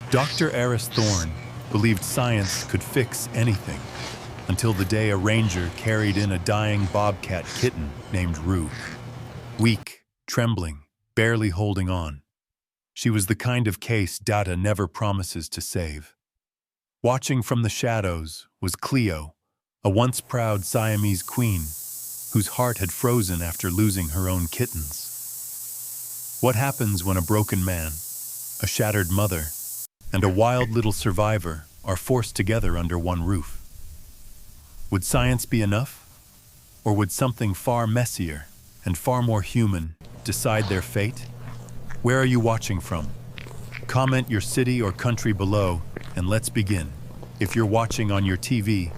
Dr. Aris Thorne believed science could fix anything until the day a ranger carried in a dying bobcat kitten named Roux. Weak, trembling, barely holding on. She was the kind of case data never promises to save. Watching from the shadows was Cleo, a once proud Siamese queen whose heart had frozen after losing her own kittens. What happens when a broken man, a shattered mother, and a wild little survivor are forced together under one roof? Would science be enough? Or would something far messier and far more human decide their fate? Where are you watching from? Comment your city or country below, and let's begin. If you're watching on your TV,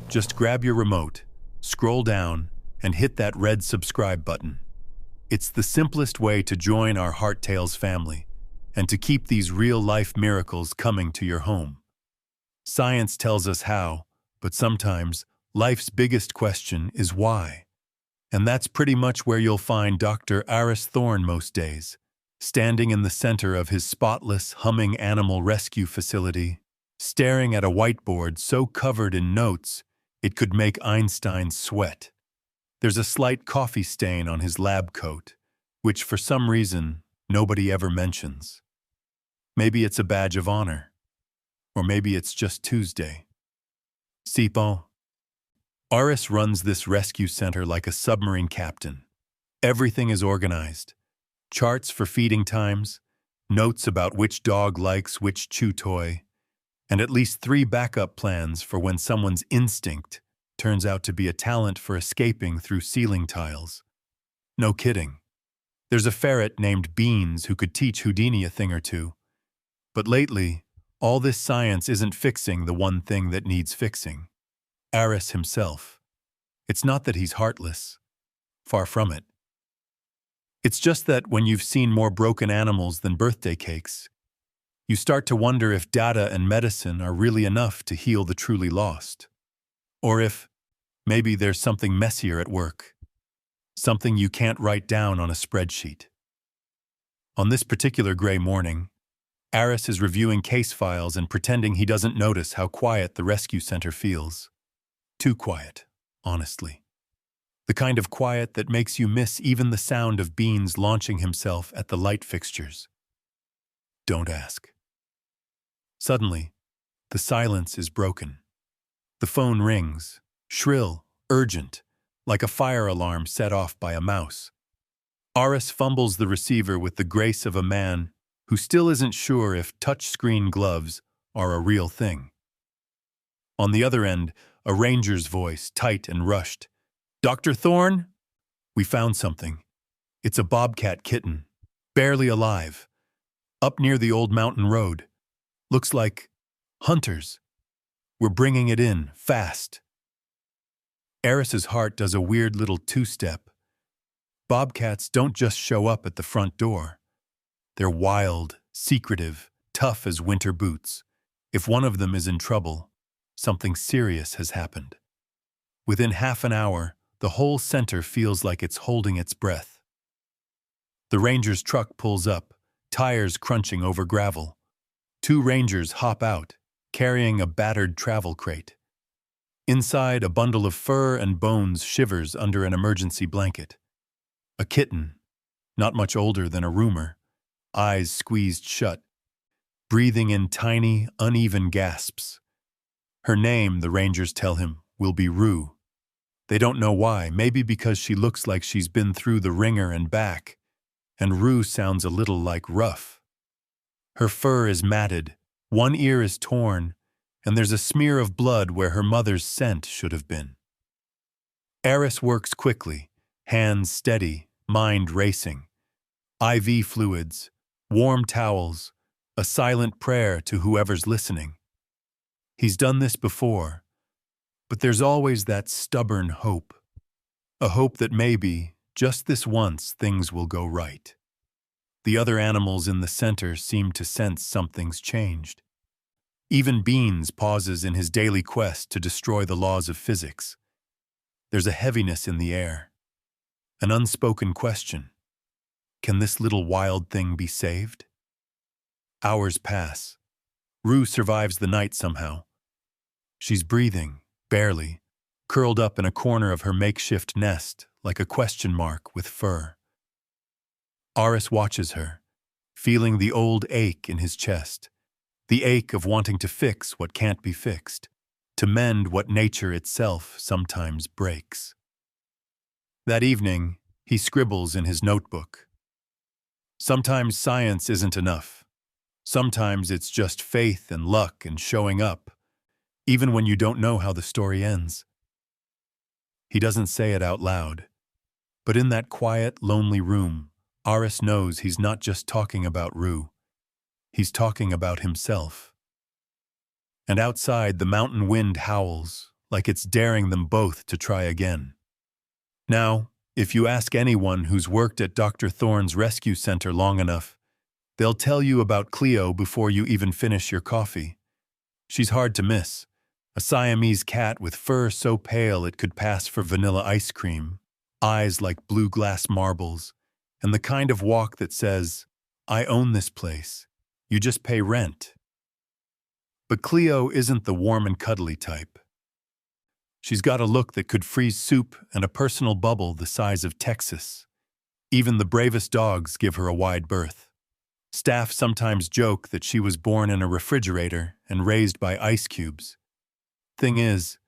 just grab your remote, scroll down, and hit that red subscribe button. It's the simplest way to join our Heart Tales family and to keep these real-life miracles coming to your home. Science tells us how, but sometimes life's biggest question is why. And that's pretty much where you'll find Dr. Aris Thorne most days, standing in the center of his spotless, humming animal rescue facility, staring at a whiteboard so covered in notes it could make Einstein sweat. There's a slight coffee stain on his lab coat, which for some reason nobody ever mentions. Maybe it's a badge of honor, or maybe it's just Tuesday. Sipon. Aris runs this rescue center like a submarine captain. Everything is organized. Charts for feeding times, notes about which dog likes which chew toy, and at least 3 backup plans for when someone's instinct turns out to be a talent for escaping through ceiling tiles. No kidding. There's a ferret named Beans who could teach Houdini a thing or two. But lately, all this science isn't fixing the one thing that needs fixing. Aris himself. It's not that he's heartless. Far from it. It's just that when you've seen more broken animals than birthday cakes, you start to wonder if data and medicine are really enough to heal the truly lost. Or if maybe there's something messier at work. Something you can't write down on a spreadsheet. On this particular gray morning, Aris is reviewing case files and pretending he doesn't notice how quiet the rescue center feels. Too quiet, honestly. The kind of quiet that makes you miss even the sound of Beans launching himself at the light fixtures. Don't ask. Suddenly, the silence is broken. The phone rings, shrill, urgent, like a fire alarm set off by a mouse. Aris fumbles the receiver with the grace of a man who still isn't sure if touchscreen gloves are a real thing. On the other end, a ranger's voice, tight and rushed. "Dr. Thorne? We found something. It's a bobcat kitten, barely alive, up near the old mountain road. Looks like hunters. We're bringing it in, fast." Aris's heart does a weird little two-step. Bobcats don't just show up at the front door. They're wild, secretive, tough as winter boots. If one of them is in trouble, something serious has happened. Within half an hour, the whole center feels like it's holding its breath. The ranger's truck pulls up, tires crunching over gravel. 2 rangers hop out, carrying a battered travel crate. Inside, a bundle of fur and bones shivers under an emergency blanket. A kitten, not much older than a roomer, eyes squeezed shut, breathing in tiny, uneven gasps. Her name, the rangers tell him, will be Roux. They don't know why, maybe because she looks like she's been through the ringer and back, and Roux sounds a little like rough. Her fur is matted, one ear is torn, and there's a smear of blood where her mother's scent should have been. Aris works quickly, hands steady, mind racing. IV fluids, warm towels, a silent prayer to whoever's listening. He's done this before, but there's always that stubborn hope. A hope that maybe, just this once, things will go right. The other animals in the center seem to sense something's changed. Even Beans pauses in his daily quest to destroy the laws of physics. There's a heaviness in the air. An unspoken question. Can this little wild thing be saved? Hours pass. Roux survives the night somehow. She's breathing, barely, curled up in a corner of her makeshift nest like a question mark with fur. Aris watches her, feeling the old ache in his chest, the ache of wanting to fix what can't be fixed, to mend what nature itself sometimes breaks. That evening, he scribbles in his notebook. Sometimes science isn't enough. Sometimes it's just faith and luck and showing up, even when you don't know how the story ends. He doesn't say it out loud, but in that quiet, lonely room, Aris knows he's not just talking about Roux. He's talking about himself. And outside, the mountain wind howls, like it's daring them both to try again. Now, if you ask anyone who's worked at Dr. Thorne's rescue center long enough, they'll tell you about Cleo before you even finish your coffee. She's hard to miss. A Siamese cat with fur so pale it could pass for vanilla ice cream, eyes like blue glass marbles, and the kind of walk that says, "I own this place. You just pay rent." But Cleo isn't the warm and cuddly type. She's got a look that could freeze soup and a personal bubble the size of Texas. Even the bravest dogs give her a wide berth. Staff sometimes joke that she was born in a refrigerator and raised by ice cubes. Thing is,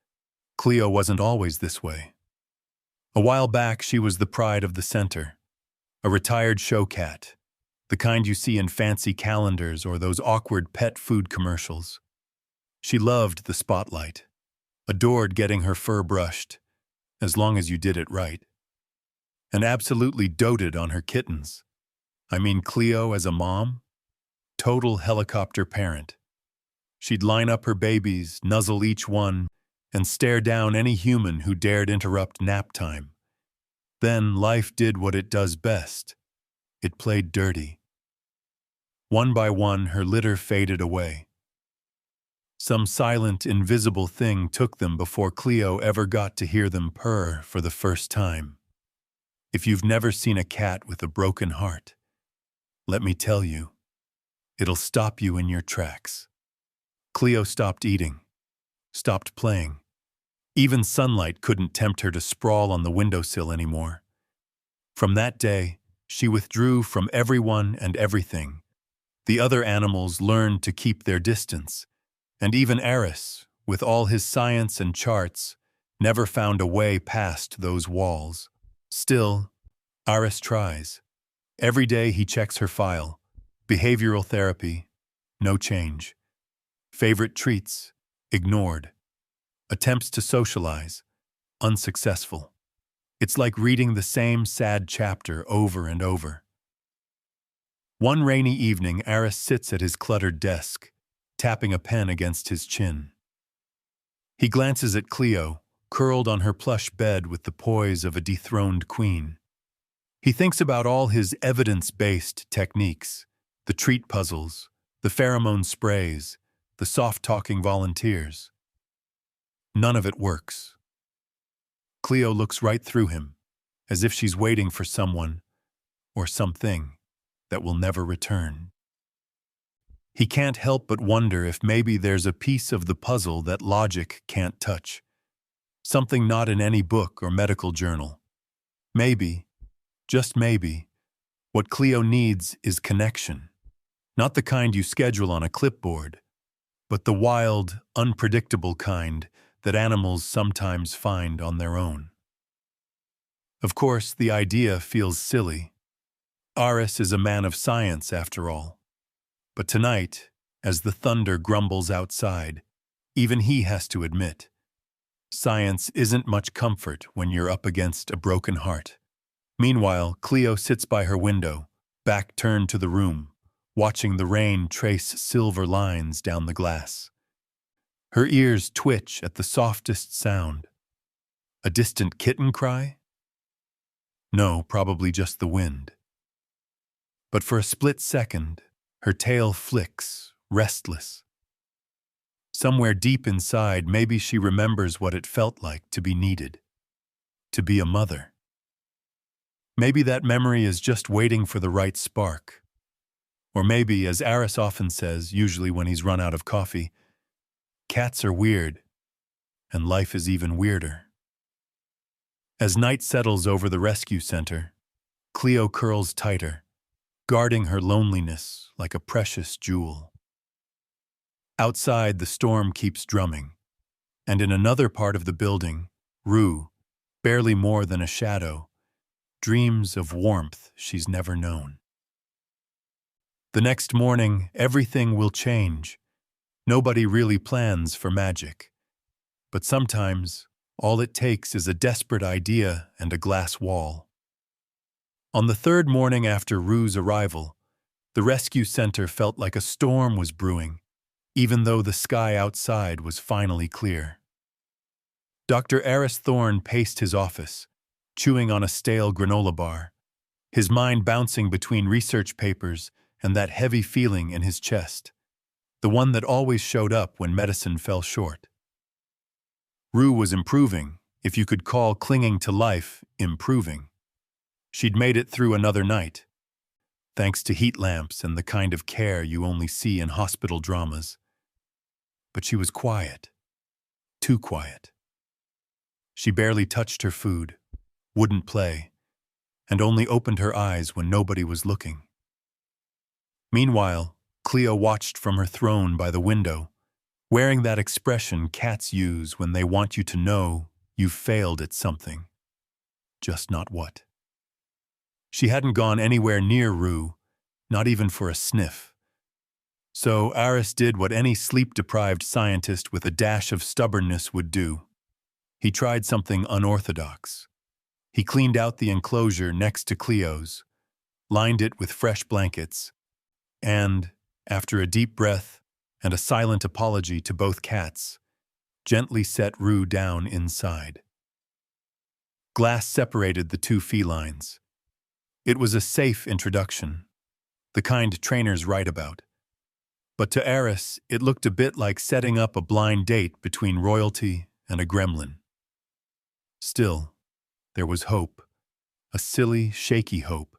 Cleo wasn't always this way. A while back, she was the pride of the center, a retired show cat, the kind you see in fancy calendars or those awkward pet food commercials. She loved the spotlight, adored getting her fur brushed, as long as you did it right, and absolutely doted on her kittens. I mean, Cleo as a mom? Total helicopter parent. She'd line up her babies, nuzzle each one, and stare down any human who dared interrupt nap time. Then life did what it does best. It played dirty. One by one, her litter faded away. Some silent, invisible thing took them before Cleo ever got to hear them purr for the first time. If you've never seen a cat with a broken heart, let me tell you, it'll stop you in your tracks. Cleo stopped eating, stopped playing. Even sunlight couldn't tempt her to sprawl on the windowsill anymore. From that day, she withdrew from everyone and everything. The other animals learned to keep their distance, and even Aris, with all his science and charts, never found a way past those walls. Still, Aris tries. Every day he checks her file. Behavioral therapy, no change. Favorite treats, ignored. Attempts to socialize, unsuccessful. It's like reading the same sad chapter over and over. One rainy evening, Aris sits at his cluttered desk, tapping a pen against his chin. He glances at Cleo, curled on her plush bed with the poise of a dethroned queen. He thinks about all his evidence-based techniques, the treat puzzles, the pheromone sprays, the soft-talking volunteers. None of it works. Cleo looks right through him, as if she's waiting for someone, or something, that will never return. He can't help but wonder if maybe there's a piece of the puzzle that logic can't touch. Something not in any book or medical journal. Maybe, just maybe, what Cleo needs is connection. Not the kind you schedule on a clipboard, but the wild, unpredictable kind that animals sometimes find on their own. Of course, the idea feels silly. Aris is a man of science, after all. But tonight, as the thunder grumbles outside, even he has to admit, science isn't much comfort when you're up against a broken heart. Meanwhile, Cleo sits by her window, back turned to the room, watching the rain trace silver lines down the glass. Her ears twitch at the softest sound. A distant kitten cry? No, probably just the wind. But for a split second, her tail flicks, restless. Somewhere deep inside, maybe she remembers what it felt like to be needed, to be a mother. Maybe that memory is just waiting for the right spark. Or maybe, as Aris often says, usually when he's run out of coffee, cats are weird, and life is even weirder. As night settles over the rescue center, Cleo curls tighter, guarding her loneliness like a precious jewel. Outside, the storm keeps drumming, and in another part of the building, Roux, barely more than a shadow, dreams of warmth she's never known. The next morning, everything will change. Nobody really plans for magic. But sometimes, all it takes is a desperate idea and a glass wall. On the third morning after Roux's arrival, the rescue center felt like a storm was brewing, even though the sky outside was finally clear. Dr. Aris Thorne paced his office, chewing on a stale granola bar, his mind bouncing between research papers and that heavy feeling in his chest, the one that always showed up when medicine fell short. Roux was improving, if you could call clinging to life improving. She'd made it through another night, thanks to heat lamps and the kind of care you only see in hospital dramas. But she was quiet, too quiet. She barely touched her food, wouldn't play, and only opened her eyes when nobody was looking. Meanwhile, Cleo watched from her throne by the window, wearing that expression cats use when they want you to know you've failed at something. Just not what. She hadn't gone anywhere near Roux, not even for a sniff. So Aris did what any sleep-deprived scientist with a dash of stubbornness would do. He tried something unorthodox. He cleaned out the enclosure next to Cleo's, lined it with fresh blankets, and, after a deep breath and a silent apology to both cats, gently set Roux down inside. Glass separated the two felines. It was a safe introduction, the kind trainers write about. But to Aris, it looked a bit like setting up a blind date between royalty and a gremlin. Still, there was hope, a silly, shaky hope,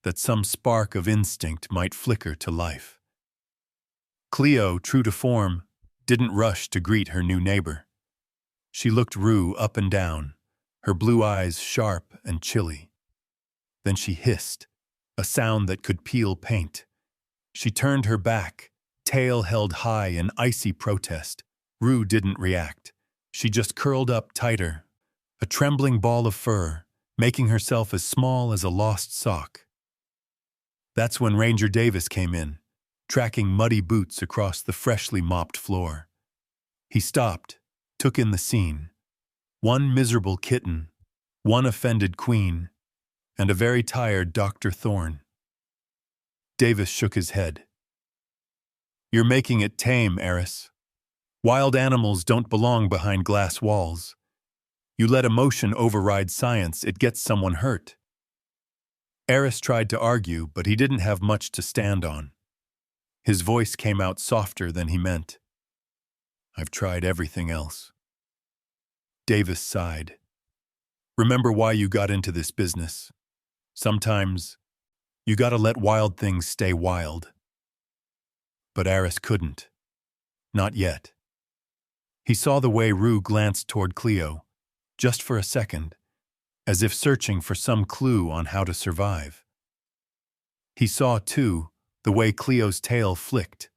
that some spark of instinct might flicker to life. Cleo, true to form, didn't rush to greet her new neighbor. She looked Roux up and down, her blue eyes sharp and chilly. Then she hissed, a sound that could peel paint. She turned her back, tail held high in icy protest. Roux didn't react. She just curled up tighter, a trembling ball of fur, making herself as small as a lost sock. That's when Ranger Davis came in, tracking muddy boots across the freshly mopped floor. He stopped, took in the scene. One miserable kitten, one offended queen, and a very tired Dr. Thorne. Davis shook his head. "You're making it tame, Aris. Wild animals don't belong behind glass walls. You let emotion override science, it gets someone hurt." Aris tried to argue, but he didn't have much to stand on. His voice came out softer than he meant. "I've tried everything else." Davis sighed. "Remember why you got into this business. Sometimes, you gotta let wild things stay wild." But Aris couldn't. Not yet. He saw the way Roux glanced toward Cleo, just for a second, as if searching for some clue on how to survive. He saw, too, the way Cleo's tail flicked,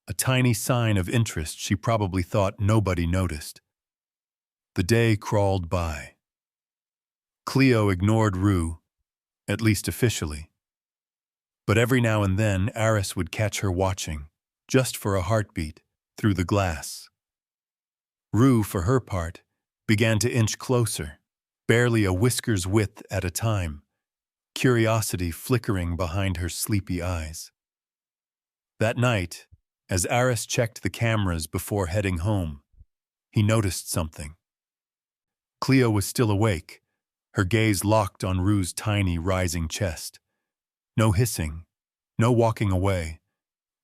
a tiny sign of interest she probably thought nobody noticed. The day crawled by. Cleo ignored Roux, at least officially. But every now and then, Aris would catch her watching, just for a heartbeat, through the glass. Roux, for her part, began to inch closer, barely a whisker's width at a time, curiosity flickering behind her sleepy eyes. That night, as Aris checked the cameras before heading home, he noticed something. Cleo was still awake, her gaze locked on Roux's tiny, rising chest. No hissing, no walking away,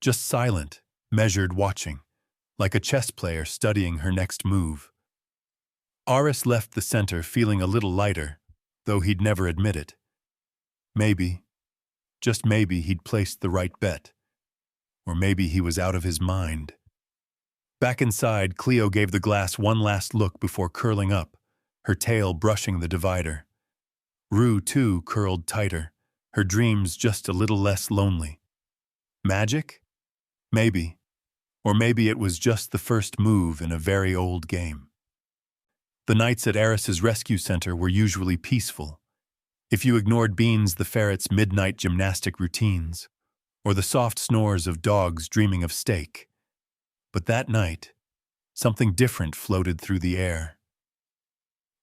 just silent, measured watching, like a chess player studying her next move. Aris left the center feeling a little lighter, though he'd never admit it. Maybe, just maybe he'd placed the right bet. Or maybe he was out of his mind. Back inside, Cleo gave the glass one last look before curling up, her tail brushing the divider. Roux, too, curled tighter, her dreams just a little less lonely. Magic? Maybe. Or maybe it was just the first move in a very old game. The nights at Eris's rescue center were usually peaceful, if you ignored Beans the ferret's midnight gymnastic routines, or the soft snores of dogs dreaming of steak. But that night, something different floated through the air.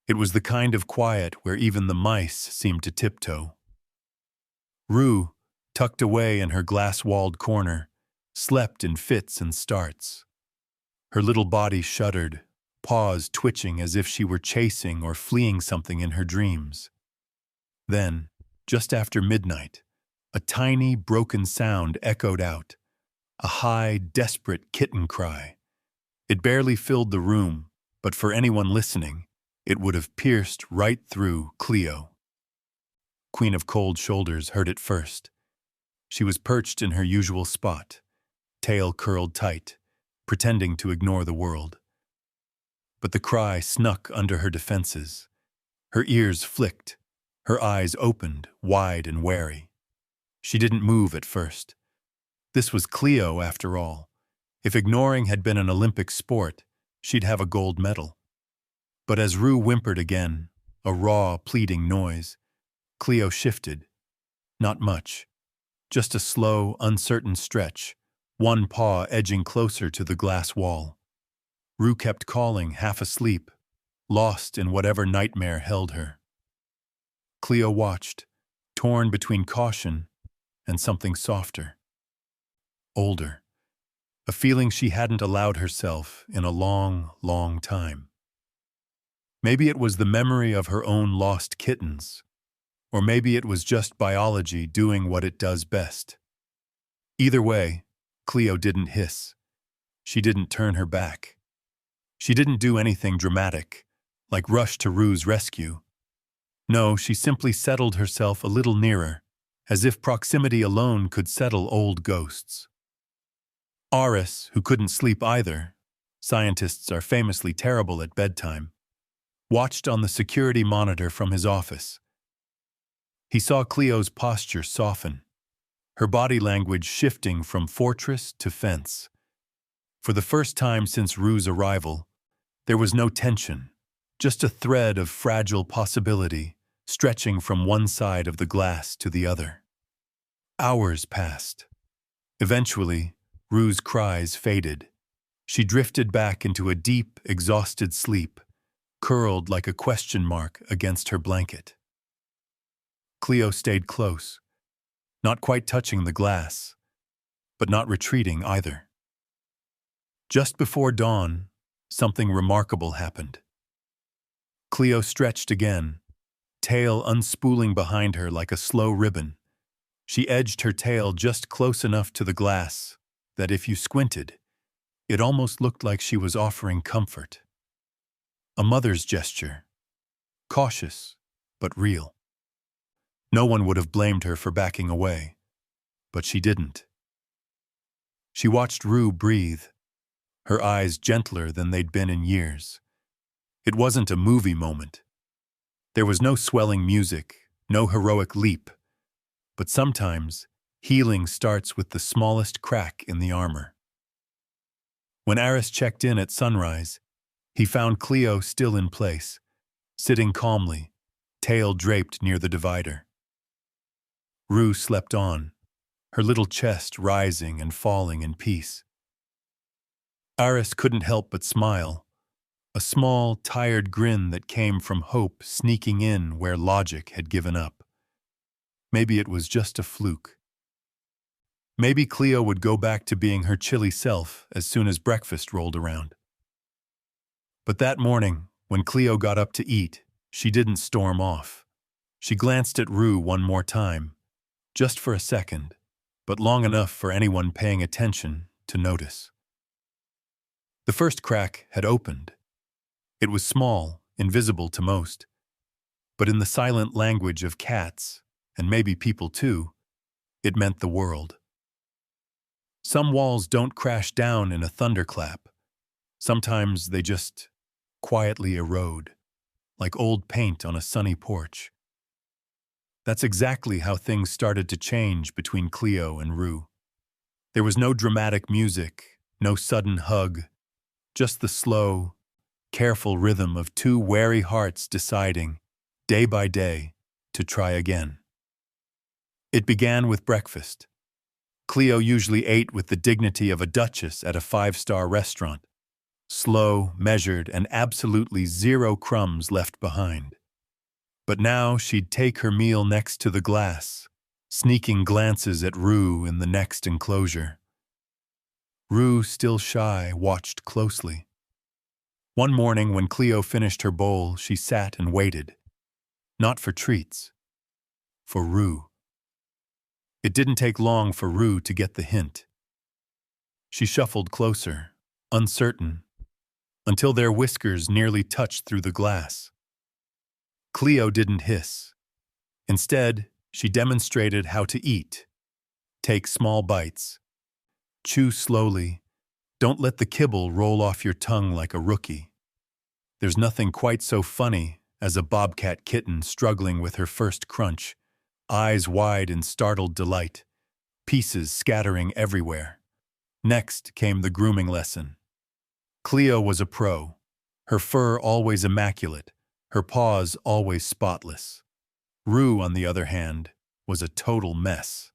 It was the kind of quiet where even the mice seemed to tiptoe. Roux, tucked away in her glass-walled corner, slept in fits and starts. Her little body shuddered, paws twitching as if she were chasing or fleeing something in her dreams. Then, just after midnight, a tiny, broken sound echoed out, a high, desperate kitten cry. It barely filled the room, but for anyone listening, it would have pierced right through Cleo. Queen of Cold Shoulders heard it first. She was perched in her usual spot, tail curled tight, pretending to ignore the world. But the cry snuck under her defenses. Her ears flicked, her eyes opened, wide and wary. She didn't move at first. This was Cleo, after all. If ignoring had been an Olympic sport, she'd have a gold medal. But as Roux whimpered again, a raw, pleading noise, Cleo shifted. Not much. Just a slow, uncertain stretch, one paw edging closer to the glass wall. Roux kept calling, half asleep, lost in whatever nightmare held her. Cleo watched, torn between caution and something softer. Older. A feeling she hadn't allowed herself in a long, long time. Maybe it was the memory of her own lost kittens, or maybe it was just biology doing what it does best. Either way, Cleo didn't hiss. She didn't turn her back. She didn't do anything dramatic, like rush to Roux's rescue. No, she simply settled herself a little nearer, as if proximity alone could settle old ghosts. Aris, who couldn't sleep either, scientists are famously terrible at bedtime, watched on the security monitor from his office. He saw Cleo's posture soften, her body language shifting from fortress to fence. For the first time since Roux's arrival, there was no tension, just a thread of fragile possibility stretching from one side of the glass to the other. Hours passed. Eventually, Roux's cries faded. She drifted back into a deep, exhausted sleep, curled like a question mark against her blanket. Cleo stayed close, not quite touching the glass, but not retreating either. Just before dawn, something remarkable happened. Cleo stretched again, tail unspooling behind her like a slow ribbon. She edged her tail just close enough to the glass that if you squinted, it almost looked like she was offering comfort. A mother's gesture, cautious but real. No one would have blamed her for backing away, but she didn't. She watched Roux breathe, her eyes gentler than they'd been in years. It wasn't a movie moment. There was no swelling music, no heroic leap, but sometimes healing starts with the smallest crack in the armor. When Aris checked in at sunrise, he found Cleo still in place, sitting calmly, tail draped near the divider. Roux slept on, her little chest rising and falling in peace. Aris couldn't help but smile, a small, tired grin that came from hope sneaking in where logic had given up. Maybe it was just a fluke. Maybe Cleo would go back to being her chilly self as soon as breakfast rolled around. But that morning, when Cleo got up to eat, she didn't storm off. She glanced at Roux one more time, just for a second, but long enough for anyone paying attention to notice. The first crack had opened. It was small, invisible to most, but in the silent language of cats, and maybe people too, it meant the world. Some walls don't crash down in a thunderclap. Sometimes they just quietly erode, like old paint on a sunny porch. That's exactly how things started to change between Cleo and Roux. There was no dramatic music, no sudden hug, just the slow, careful rhythm of two wary hearts deciding, day by day, to try again. It began with breakfast. Cleo usually ate with the dignity of a duchess at a five-star restaurant. Slow, measured, and absolutely zero crumbs left behind. But now she'd take her meal next to the glass, sneaking glances at Roux in the next enclosure. Roux, still shy, watched closely. One morning when Cleo finished her bowl, she sat and waited. Not for treats. For Roux. It didn't take long for Roux to get the hint. She shuffled closer, uncertain, until their whiskers nearly touched through the glass. Cleo didn't hiss. Instead, she demonstrated how to eat. Take small bites. Chew slowly. Don't let the kibble roll off your tongue like a rookie. There's nothing quite so funny as a bobcat kitten struggling with her first crunch, eyes wide in startled delight, pieces scattering everywhere. Next came the grooming lesson. Cleo was a pro, her fur always immaculate, her paws always spotless. Roux, on the other hand, was a total mess.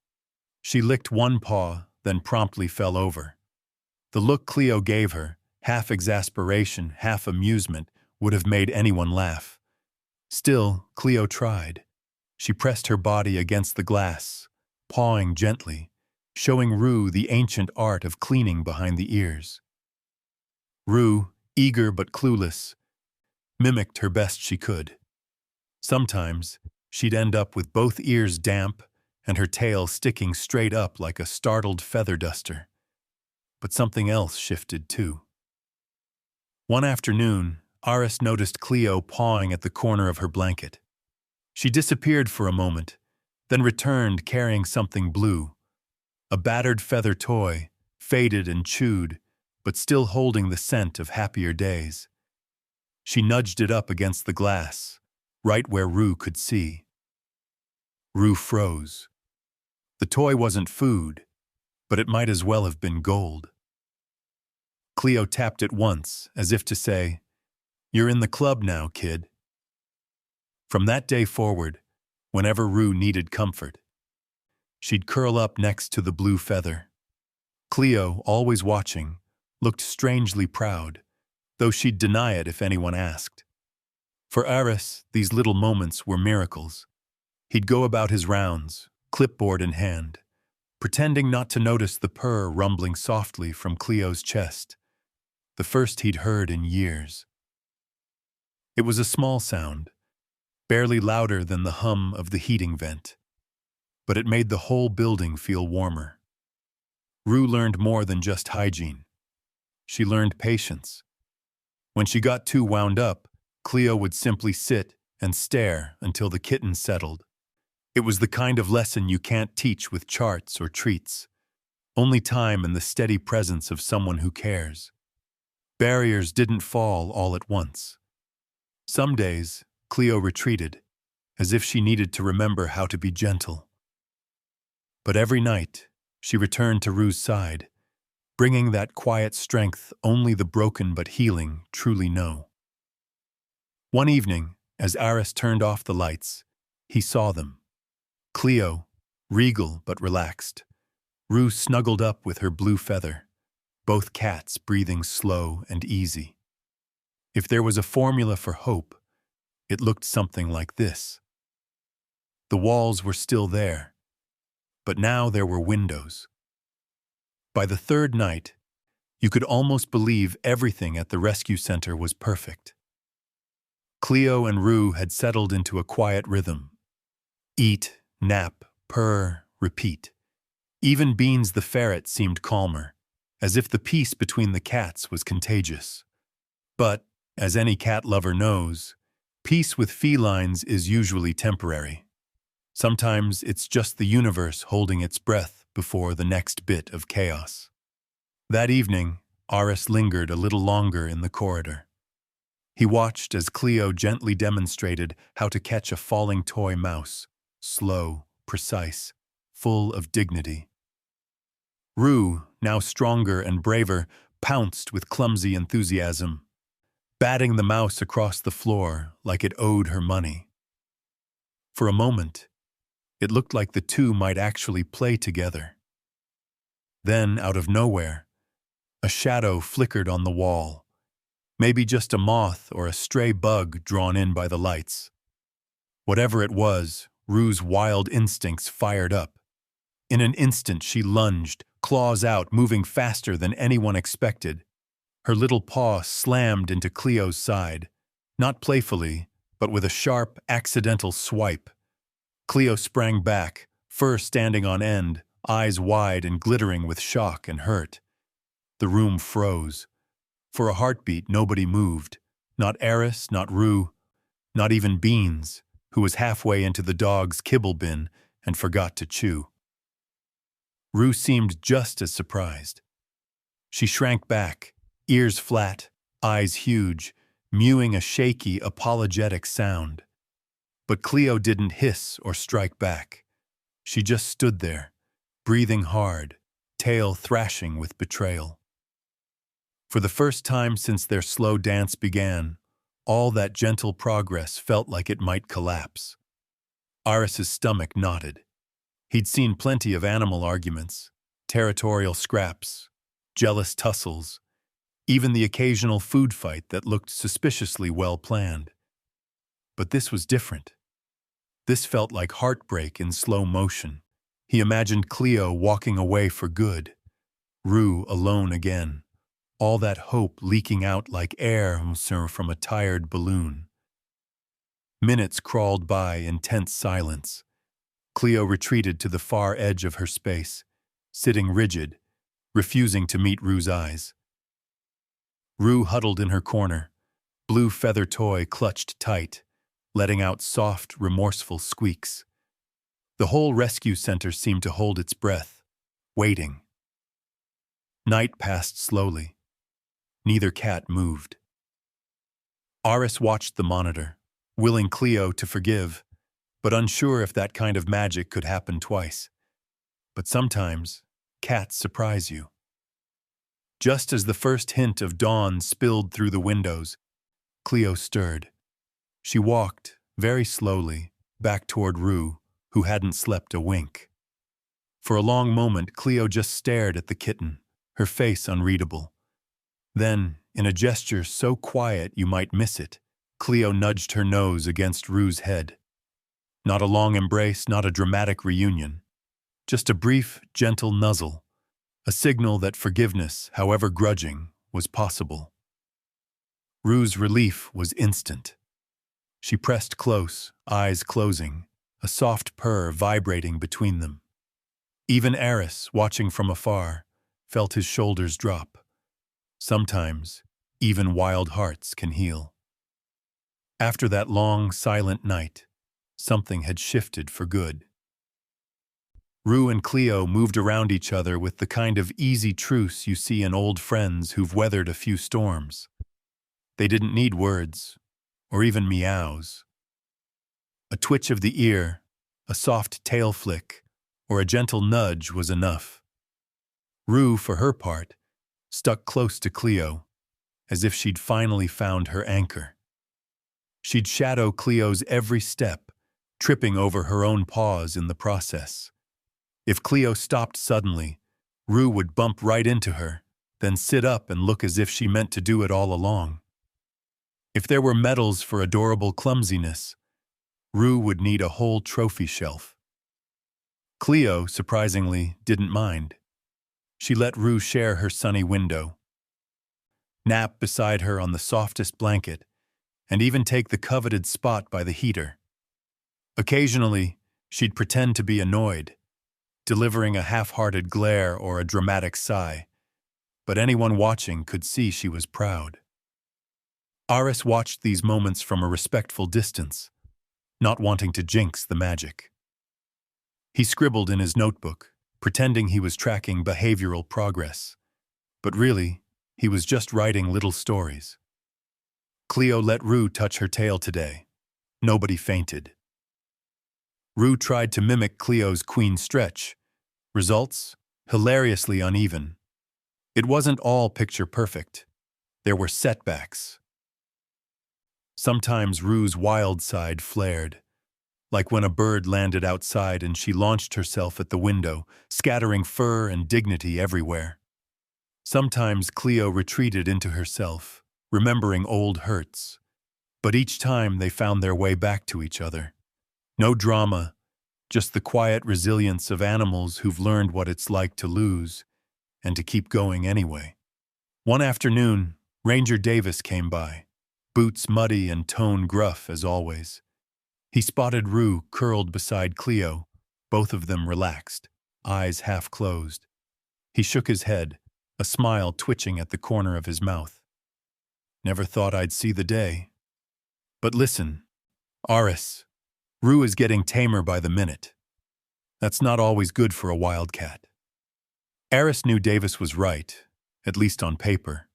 She licked one paw, then promptly fell over. The look Cleo gave her, half exasperation, half amusement, would have made anyone laugh. Still, Cleo tried. She pressed her body against the glass, pawing gently, showing Roux the ancient art of cleaning behind the ears. Roux, eager but clueless, mimicked her best she could. Sometimes, she'd end up with both ears damp and her tail sticking straight up like a startled feather duster. But something else shifted too. One afternoon, Aris noticed Cleo pawing at the corner of her blanket. She disappeared for a moment, then returned carrying something blue, a battered feather toy, faded and chewed, but still holding the scent of happier days. She nudged it up against the glass, right where Roux could see. Roux froze. The toy wasn't food, but it might as well have been gold. Cleo tapped it once, as if to say, "You're in the club now, kid." From that day forward, whenever Roux needed comfort, she'd curl up next to the blue feather. Cleo, always watching, looked strangely proud, though she'd deny it if anyone asked. For Aris, these little moments were miracles. He'd go about his rounds, clipboard in hand, pretending not to notice the purr rumbling softly from Cleo's chest, the first he'd heard in years. It was a small sound, barely louder than the hum of the heating vent, but it made the whole building feel warmer. Roux learned more than just hygiene. She learned patience. When she got too wound up, Cleo would simply sit and stare until the kitten settled. It was the kind of lesson you can't teach with charts or treats. Only time and the steady presence of someone who cares. Barriers didn't fall all at once. Some days, Cleo retreated, as if she needed to remember how to be gentle. But every night, she returned to Roux's side, bringing that quiet strength only the broken but healing truly know. One evening, as Aris turned off the lights, he saw them. Cleo, regal but relaxed. Roux snuggled up with her blue feather, both cats breathing slow and easy. If there was a formula for hope, it looked something like this. The walls were still there, but now there were windows. By the third night, you could almost believe everything at the rescue center was perfect. Cleo and Roux had settled into a quiet rhythm. Eat, nap, purr, repeat. Even Beans the ferret seemed calmer, as if the peace between the cats was contagious. But, as any cat lover knows, peace with felines is usually temporary. Sometimes it's just the universe holding its breath before the next bit of chaos. That evening, Aris lingered a little longer in the corridor. He watched as Cleo gently demonstrated how to catch a falling toy mouse, slow, precise, full of dignity. Roux, now stronger and braver, pounced with clumsy enthusiasm, batting the mouse across the floor like it owed her money. For a moment, it looked like the two might actually play together. Then, out of nowhere, a shadow flickered on the wall, maybe just a moth or a stray bug drawn in by the lights. Whatever it was, Roux's wild instincts fired up. In an instant she lunged, claws out, moving faster than anyone expected. Her little paw slammed into Cleo's side, not playfully, but with a sharp, accidental swipe. Cleo sprang back, fur standing on end, eyes wide and glittering with shock and hurt. The room froze. For a heartbeat, nobody moved. Not Aris, not Roux, not even Beans, who was halfway into the dog's kibble bin and forgot to chew. Roux seemed just as surprised. She shrank back, ears flat, eyes huge, mewing a shaky, apologetic sound. But Cleo didn't hiss or strike back. She just stood there, breathing hard, tail thrashing with betrayal. For the first time since their slow dance began, all that gentle progress felt like it might collapse. Aris's stomach knotted. He'd seen plenty of animal arguments, territorial scraps, jealous tussles, even the occasional food fight that looked suspiciously well planned. But this was different. This felt like heartbreak in slow motion. He imagined Cleo walking away for good, Roux alone again, all that hope leaking out like air from a tired balloon. Minutes crawled by in tense silence. Cleo retreated to the far edge of her space, sitting rigid, refusing to meet Roux's eyes. Roux huddled in her corner, blue feather toy clutched tight, letting out soft, remorseful squeaks. The whole rescue center seemed to hold its breath, waiting. Night passed slowly. Neither cat moved. Aris watched the monitor, willing Cleo to forgive, but unsure if that kind of magic could happen twice. But sometimes, cats surprise you. Just as the first hint of dawn spilled through the windows, Cleo stirred. She walked, very slowly, back toward Roux, who hadn't slept a wink. For a long moment, Cleo just stared at the kitten, her face unreadable. Then, in a gesture so quiet you might miss it, Cleo nudged her nose against Roux's head. Not a long embrace, not a dramatic reunion. Just a brief, gentle nuzzle, a signal that forgiveness, however grudging, was possible. Roux's relief was instant. She pressed close, eyes closing, a soft purr vibrating between them. Even Aris, watching from afar, felt his shoulders drop. Sometimes, even wild hearts can heal. After that long, silent night, something had shifted for good. Roux and Cleo moved around each other with the kind of easy truce you see in old friends who've weathered a few storms. They didn't need words, or even meows. A twitch of the ear, a soft tail flick, or a gentle nudge was enough. Roux, for her part, stuck close to Cleo, as if she'd finally found her anchor. She'd shadow Cleo's every step, tripping over her own paws in the process. If Cleo stopped suddenly, Roux would bump right into her, then sit up and look as if she meant to do it all along. If there were medals for adorable clumsiness, Roux would need a whole trophy shelf. Cleo, surprisingly, didn't mind. She let Roux share her sunny window, nap beside her on the softest blanket, and even take the coveted spot by the heater. Occasionally, she'd pretend to be annoyed, delivering a half-hearted glare or a dramatic sigh, but anyone watching could see she was proud. Aris watched these moments from a respectful distance, not wanting to jinx the magic. He scribbled in his notebook, pretending he was tracking behavioral progress. But really, he was just writing little stories. Cleo let Roux touch her tail today. Nobody fainted. Roux tried to mimic Cleo's queen stretch. Results? Hilariously uneven. It wasn't all picture perfect. There were setbacks. Sometimes Roux's wild side flared, like when a bird landed outside and she launched herself at the window, scattering fur and dignity everywhere. Sometimes Cleo retreated into herself, remembering old hurts. But each time they found their way back to each other. No drama, just the quiet resilience of animals who've learned what it's like to lose and to keep going anyway. One afternoon, Ranger Davis came by, boots muddy and tone gruff as always. He spotted Roux curled beside Cleo, both of them relaxed, eyes half closed. He shook his head, a smile twitching at the corner of his mouth. Never thought I'd see the day. But listen, Aris, Roux is getting tamer by the minute. That's not always good for a wildcat. Aris knew Davis was right, at least on paper.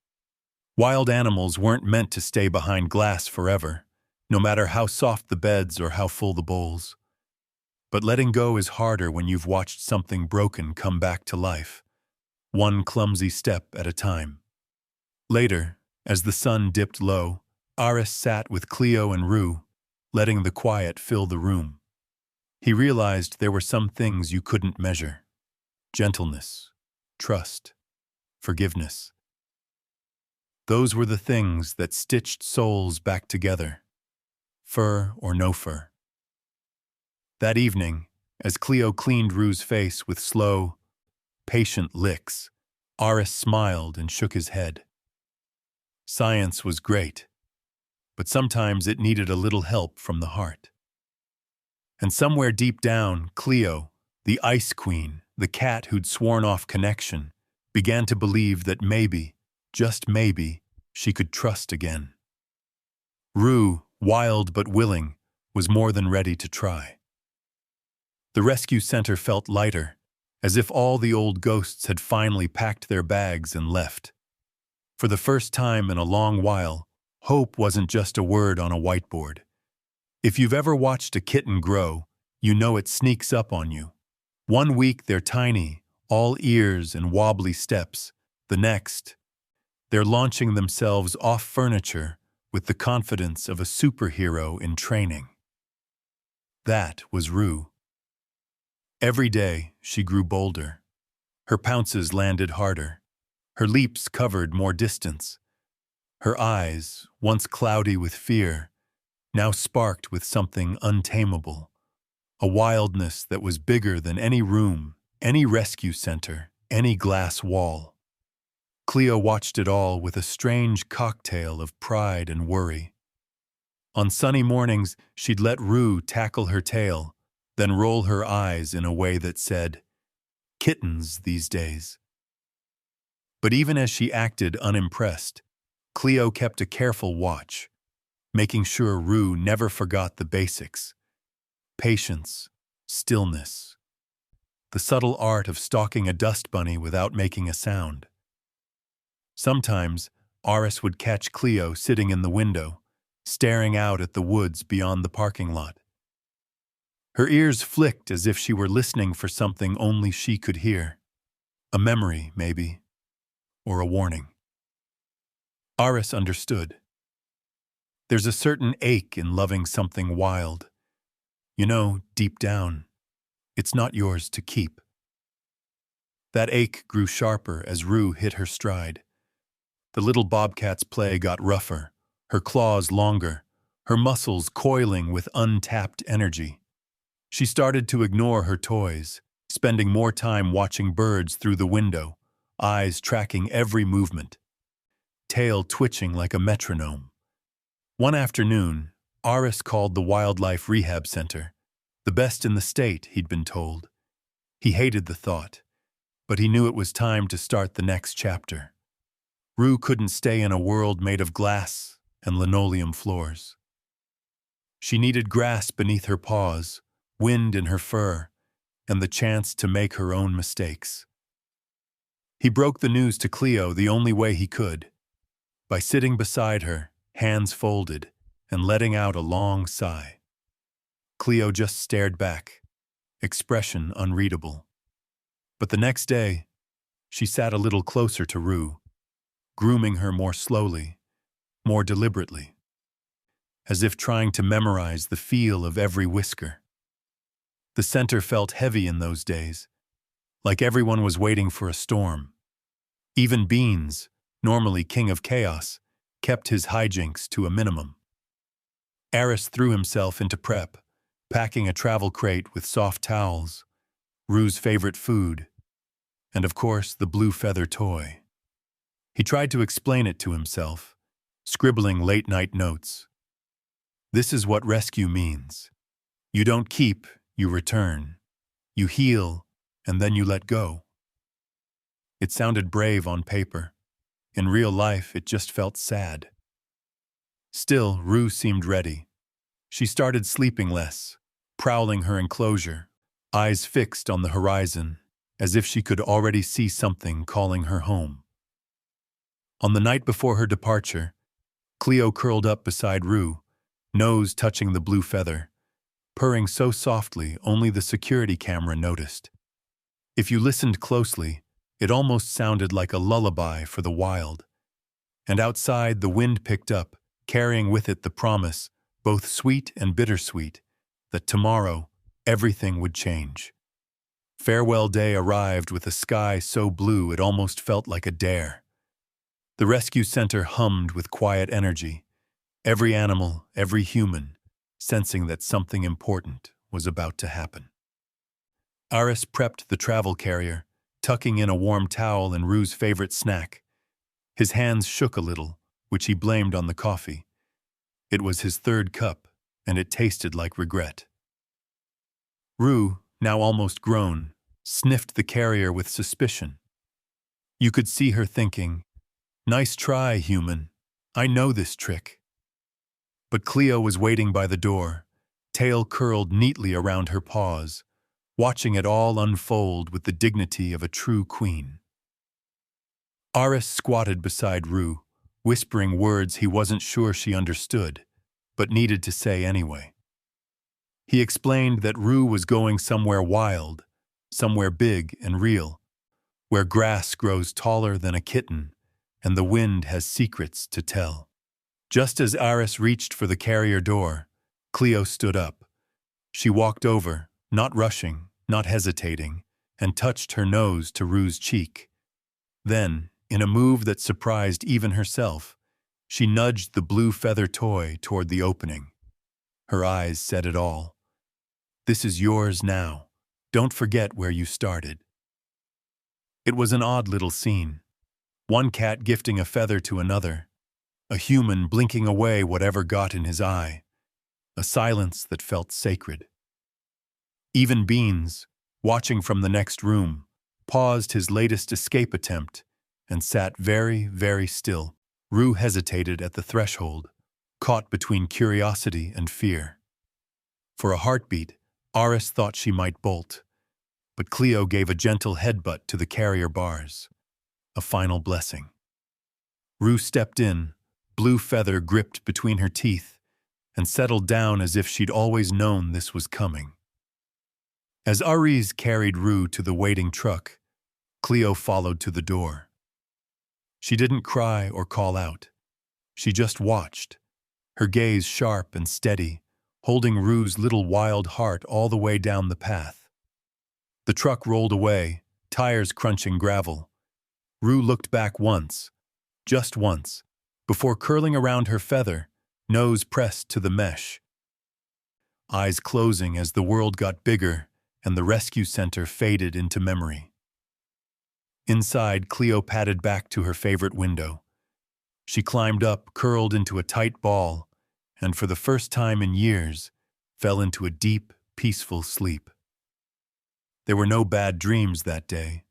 Wild animals weren't meant to stay behind glass forever, no matter how soft the beds or how full the bowls. But letting go is harder when you've watched something broken come back to life, one clumsy step at a time. Later, as the sun dipped low, Aris sat with Cleo and Roux, letting the quiet fill the room. He realized there were some things you couldn't measure. Gentleness, trust, forgiveness. Those were the things that stitched souls back together, fur or no fur. That evening, as Cleo cleaned Roux's face with slow, patient licks, Aris smiled and shook his head. Science was great, but sometimes it needed a little help from the heart. And somewhere deep down, Cleo, the ice queen, the cat who'd sworn off connection, began to believe that maybe, just maybe, she could trust again. Roux, wild but willing, was more than ready to try. The rescue center felt lighter, as if all the old ghosts had finally packed their bags and left. For the first time in a long while, hope wasn't just a word on a whiteboard. If you've ever watched a kitten grow, you know it sneaks up on you. One week they're tiny, all ears and wobbly steps. The next, they're launching themselves off furniture with the confidence of a superhero in training. That was Roux. Every day, she grew bolder. Her pounces landed harder. Her leaps covered more distance. Her eyes, once cloudy with fear, now sparked with something untamable, a wildness that was bigger than any room, any rescue center, any glass wall. Cleo watched it all with a strange cocktail of pride and worry. On sunny mornings, she'd let Roux tackle her tail, then roll her eyes in a way that said, "Kittens these days." But even as she acted unimpressed, Cleo kept a careful watch, making sure Roux never forgot the basics. Patience, stillness, the subtle art of stalking a dust bunny without making a sound. Sometimes, Aris would catch Cleo sitting in the window, staring out at the woods beyond the parking lot. Her ears flicked as if she were listening for something only she could hear. A memory, maybe, or a warning. Aris understood. There's a certain ache in loving something wild. You know, deep down, it's not yours to keep. That ache grew sharper as Roux hit her stride. The little bobcat's play got rougher, her claws longer, her muscles coiling with untapped energy. She started to ignore her toys, spending more time watching birds through the window, eyes tracking every movement, tail twitching like a metronome. One afternoon, Aris called the Wildlife Rehab Center, the best in the state, he'd been told. He hated the thought, but he knew it was time to start the next chapter. Roux couldn't stay in a world made of glass and linoleum floors. She needed grass beneath her paws, wind in her fur, and the chance to make her own mistakes. He broke the news to Cleo the only way he could, by sitting beside her, hands folded, and letting out a long sigh. Cleo just stared back, expression unreadable. But the next day, she sat a little closer to Roux, grooming her more slowly, more deliberately, as if trying to memorize the feel of every whisker. The center felt heavy in those days, like everyone was waiting for a storm. Even Beans, normally king of chaos, kept his hijinks to a minimum. Aris threw himself into prep, packing a travel crate with soft towels, Roux's favorite food, and of course the blue feather toy. He tried to explain it to himself, scribbling late-night notes. This is what rescue means. You don't keep, you return. You heal, and then you let go. It sounded brave on paper. In real life, it just felt sad. Still, Roux seemed ready. She started sleeping less, prowling her enclosure, eyes fixed on the horizon, as if she could already see something calling her home. On the night before her departure, Cleo curled up beside Roux, nose touching the blue feather, purring so softly only the security camera noticed. If you listened closely, it almost sounded like a lullaby for the wild. And outside, the wind picked up, carrying with it the promise, both sweet and bittersweet, that tomorrow everything would change. Farewell day arrived with a sky so blue it almost felt like a dare. The rescue center hummed with quiet energy, every animal, every human, sensing that something important was about to happen. Aris prepped the travel carrier, tucking in a warm towel and Roux's favorite snack. His hands shook a little, which he blamed on the coffee. It was his third cup, and it tasted like regret. Roux, now almost grown, sniffed the carrier with suspicion. You could see her thinking, "Nice try, human. I know this trick." But Cleo was waiting by the door, tail curled neatly around her paws, watching it all unfold with the dignity of a true queen. Aris squatted beside Roux, whispering words he wasn't sure she understood, but needed to say anyway. He explained that Roux was going somewhere wild, somewhere big and real, where grass grows taller than a kitten and the wind has secrets to tell. Just as Aris reached for the carrier door, Cleo stood up. She walked over, not rushing, not hesitating, and touched her nose to Roux's cheek. Then, in a move that surprised even herself, she nudged the blue feather toy toward the opening. Her eyes said it all. "This is yours now. Don't forget where you started." It was an odd little scene. One cat gifting a feather to another, a human blinking away whatever got in his eye, a silence that felt sacred. Even Beans, watching from the next room, paused his latest escape attempt and sat very, very still. Roux hesitated at the threshold, caught between curiosity and fear. For a heartbeat, Aris thought she might bolt, but Cleo gave a gentle headbutt to the carrier bars, a final blessing. Roux stepped in, blue feather gripped between her teeth, and settled down as if she'd always known this was coming. As Aris carried Roux to the waiting truck, Cleo followed to the door. She didn't cry or call out. She just watched, her gaze sharp and steady, holding Roux's little wild heart all the way down the path. The truck rolled away, tires crunching gravel. Roux looked back once, just once, before curling around her feather, nose pressed to the mesh. Eyes closing as the world got bigger and the rescue center faded into memory. Inside, Cleo padded back to her favorite window. She climbed up, curled into a tight ball, and for the first time in years, fell into a deep, peaceful sleep. There were no bad dreams that day,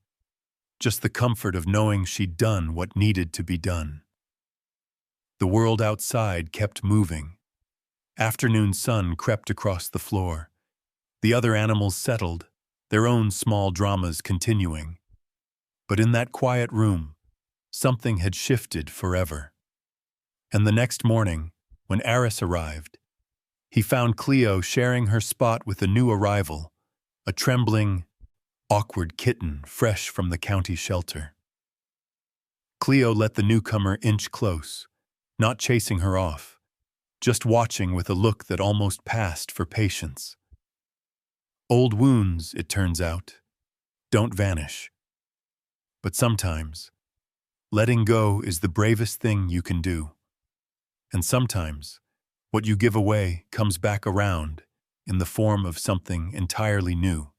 just the comfort of knowing she'd done what needed to be done. The world outside kept moving. Afternoon sun crept across the floor. The other animals settled, their own small dramas continuing. But in that quiet room, something had shifted forever. And the next morning, when Aris arrived, he found Cleo sharing her spot with a new arrival, a trembling, awkward kitten fresh from the county shelter. Cleo let the newcomer inch close, not chasing her off, just watching with a look that almost passed for patience. Old wounds, it turns out, don't vanish. But sometimes, letting go is the bravest thing you can do. And sometimes, what you give away comes back around in the form of something entirely new.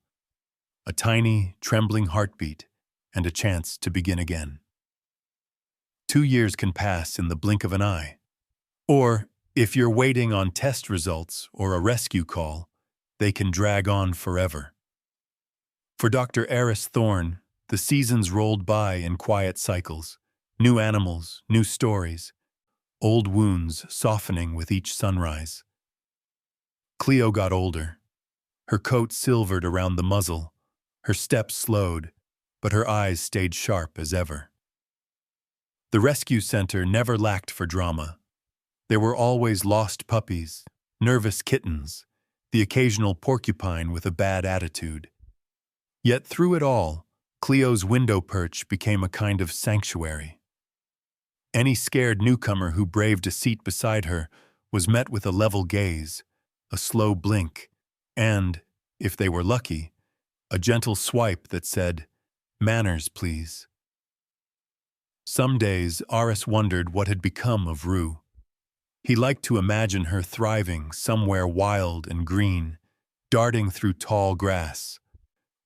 A tiny, trembling heartbeat and a chance to begin again. 2 years can pass in the blink of an eye. Or, if you're waiting on test results or a rescue call, they can drag on forever. For Dr. Aris Thorne, the seasons rolled by in quiet cycles, new animals, new stories, old wounds softening with each sunrise. Cleo got older. Her coat silvered around the muzzle, her steps slowed, but her eyes stayed sharp as ever. The rescue center never lacked for drama. There were always lost puppies, nervous kittens, the occasional porcupine with a bad attitude. Yet through it all, Cleo's window perch became a kind of sanctuary. Any scared newcomer who braved a seat beside her was met with a level gaze, a slow blink, and, if they were lucky, a gentle swipe that said, "Manners, please." Some days, Aris wondered what had become of Roux. He liked to imagine her thriving somewhere wild and green, darting through tall grass,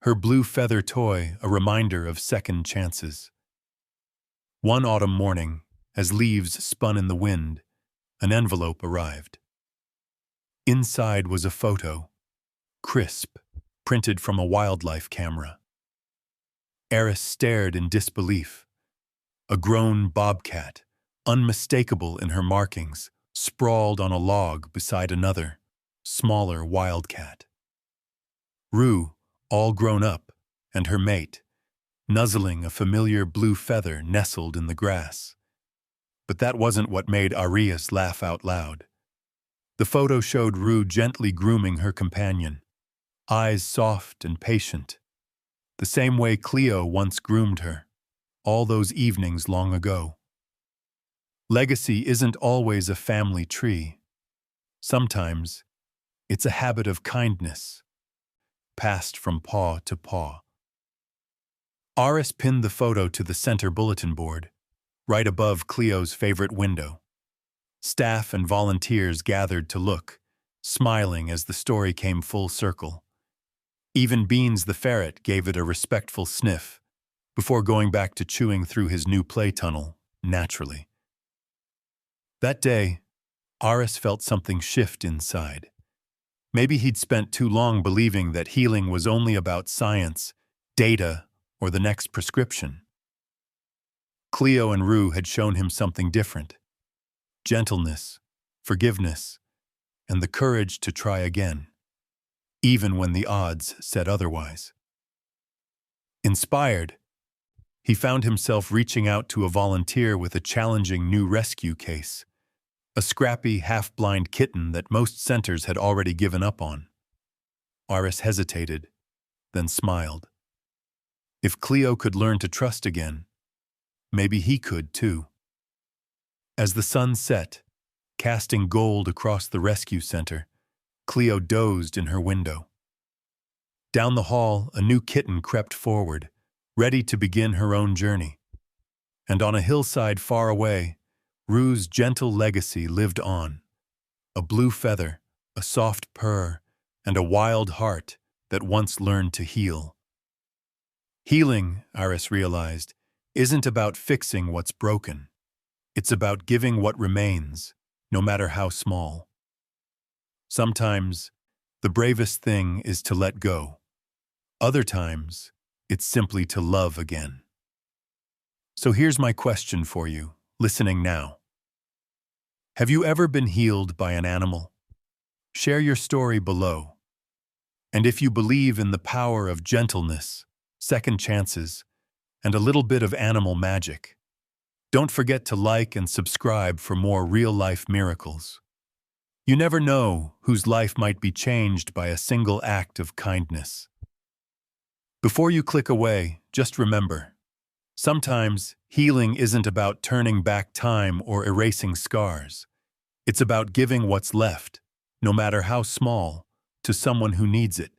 her blue feather toy a reminder of second chances. One autumn morning, as leaves spun in the wind, an envelope arrived. Inside was a photo, crisp, printed from a wildlife camera. Aris stared in disbelief. A grown bobcat, unmistakable in her markings, sprawled on a log beside another, smaller wildcat. Roux, all grown up, and her mate, nuzzling a familiar blue feather nestled in the grass. But that wasn't what made Arias laugh out loud. The photo showed Roux gently grooming her companion, eyes soft and patient, the same way Cleo once groomed her, all those evenings long ago. Legacy isn't always a family tree. Sometimes, it's a habit of kindness, passed from paw to paw. Aris pinned the photo to the center bulletin board, right above Cleo's favorite window. Staff and volunteers gathered to look, smiling as the story came full circle. Even Beans the ferret gave it a respectful sniff, before going back to chewing through his new play tunnel, naturally. That day, Aris felt something shift inside. Maybe he'd spent too long believing that healing was only about science, data, or the next prescription. Cleo and Roux had shown him something different: gentleness, forgiveness, and the courage to try again, even when the odds said otherwise. Inspired, he found himself reaching out to a volunteer with a challenging new rescue case, a scrappy, half-blind kitten that most centers had already given up on. Aris hesitated, then smiled. If Cleo could learn to trust again, maybe he could too. As the sun set, casting gold across the rescue center, Cleo dozed in her window. Down the hall, a new kitten crept forward, ready to begin her own journey. And on a hillside far away, Roux's gentle legacy lived on. A blue feather, a soft purr, and a wild heart that once learned to heal. Healing, Aris realized, isn't about fixing what's broken. It's about giving what remains, no matter how small. Sometimes, the bravest thing is to let go. Other times, it's simply to love again. So here's my question for you, listening now. Have you ever been healed by an animal? Share your story below. And if you believe in the power of gentleness, second chances, and a little bit of animal magic, don't forget to like and subscribe for more real-life miracles. You never know whose life might be changed by a single act of kindness. Before you click away, just remember, sometimes healing isn't about turning back time or erasing scars. It's about giving what's left, no matter how small, to someone who needs it.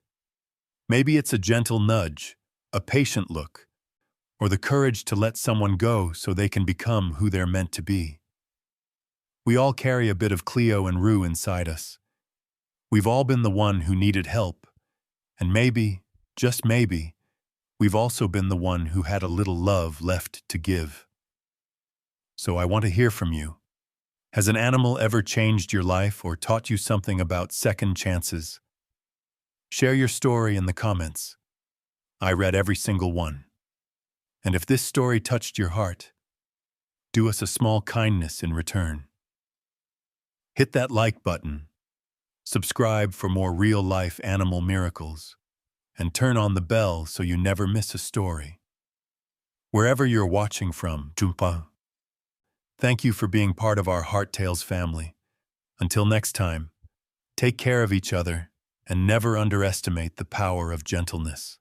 Maybe it's a gentle nudge, a patient look, or the courage to let someone go so they can become who they're meant to be. We all carry a bit of Cleo and Roux inside us. We've all been the one who needed help, and maybe, just maybe, we've also been the one who had a little love left to give. So I want to hear from you. Has an animal ever changed your life or taught you something about second chances? Share your story in the comments. I read every single one. And if this story touched your heart, do us a small kindness in return. Hit that like button, subscribe for more real-life animal miracles, and turn on the bell so you never miss a story. Wherever you're watching from, Jumpa. Thank you for being part of our Heart Tales family. Until next time, take care of each other and never underestimate the power of gentleness.